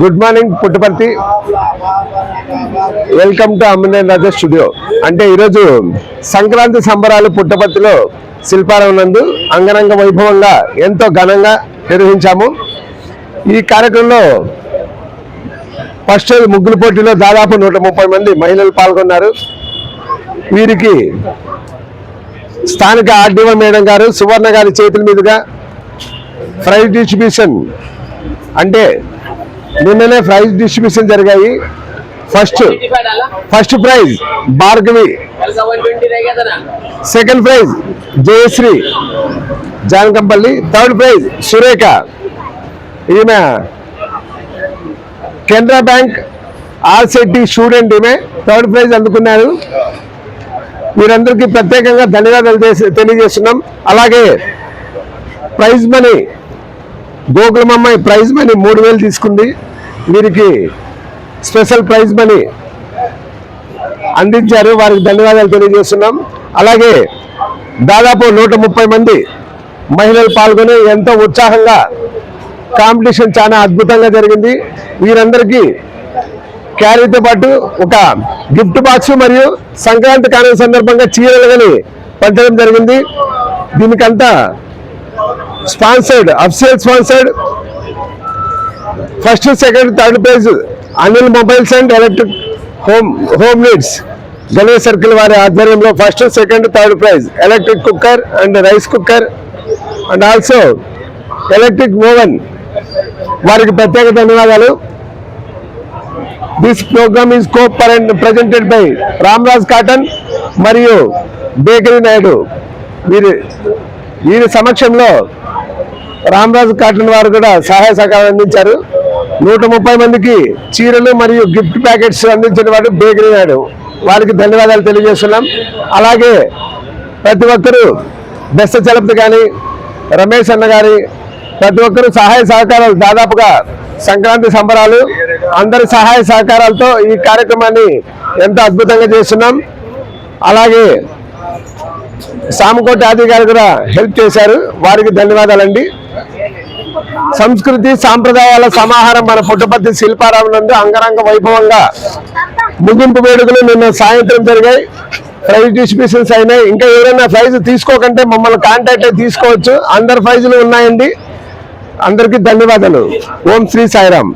Good morning Puttaparthi. Welcome to Ammineni Raja studio. అంటే ఈరోజు సంక్రాంతి సంబరాలు పుట్టపర్తిలో శిల్పారావం నందు అంగరంగ వైభవంగా ఎంతో ఘనంగా నిర్వహించాము. ఈ కార్యక్రమంలో ఫస్ట్ ముగ్గుల పోటీలో దాదాపు 130 మంది మహిళలు పాల్గొన్నారు. వీరికి స్థానిక ఆర్డీఓ మేడం గారు సువర్ణ గారి చేతుల మీదుగా ప్రైజ్ డిస్ట్రిబ్యూషన్, అంటే నిన్ననే ప్రైజ్ డిస్ట్రిబ్యూషన్ జరిగాయి. First prize Bhargavi, second prize Jayashree Janakampalli, third prize Surekha, ఈమె కెనరా బ్యాంక్ ఆర్సిటీ స్టూడెంట్, ఈమె థర్డ్ ప్రైజ్ అందుకున్నారు. వీరందరికీ ప్రత్యేకంగా ధన్యవాదాలు తెలియజేస్తున్నాం. అలాగే ప్రైజ్ మనీ గోకులమ్మాయి ప్రైజ్ మనీ 3000 తీసుకుంది. వీరికి స్పెషల్ ప్రైజ్ మనీ అందించారు, వారికి ధన్యవాదాలు తెలియజేస్తున్నాం. అలాగే దాదాపు 130 మంది మహిళలు పాల్గొని ఎంతో ఉత్సాహంగా కాంపిటీషన్ చాలా అద్భుతంగా జరిగింది. వీరందరికీ క్యారీతో పాటు ఒక గిఫ్ట్ బాక్స్ మరియు సంక్రాంతి కానుక సందర్భంగా చీరలు కానీ పంచడం జరిగింది. దీనికంతా sponsored, official sponsored. First, second, third prize Anil mobiles and electric home needs Ganesh circle వారి ఆధ్వర్యంలో first, second, third prize electric cooker and rice cooker and also electric oven. వారికి ప్రత్యేక ధన్యవాదాలు. This programme is presented by Ramraj cotton మరియు bakery Naidu. వీరి సమక్షంలో Ramraj cotton వారు కూడా సహాయ సహకారం అందించారు. 130 మందికి చీరలు మరియు గిఫ్ట్ ప్యాకెట్స్ అందించిన వాడు బేకరీ నాయుడు. వారికి ధన్యవాదాలు తెలియజేస్తున్నాం. అలాగే ప్రతి ఒక్కరూ బెస్త చలపతి కానీ, రమేష్ అన్న గారి ప్రతి ఒక్కరూ సహాయ సహకారాలు, దాదాపుగా సంక్రాంతి సంబరాలు అందరి సహాయ సహకారాలతో ఈ కార్యక్రమాన్ని ఎంతో అద్భుతంగా చేస్తున్నాం. అలాగే సామకోటి ఆది గారు కూడా హెల్ప్ చేశారు, వారికి ధన్యవాదాలండి. సంస్కృతి సాంప్రదాయాల సమాహారం మన పుట్టపర్తి శిల్పారావం నందు అంగరంగ వైభవంగా ముగింపు వేడుకలు నిన్న సాయంత్రం జరిగాయి. ప్రైజ్ డిస్ట్రిబ్యూషన్స్ అయినాయి. ఇంకా ఎవరైనా ప్రైజ్ తీసుకోకంటే మమ్మల్ని కాంటాక్ట్ అయి తీసుకోవచ్చు. అందరు ప్రైజులు ఉన్నాయండి. అందరికీ ధన్యవాదాలు. ఓం శ్రీ సాయిరామ్.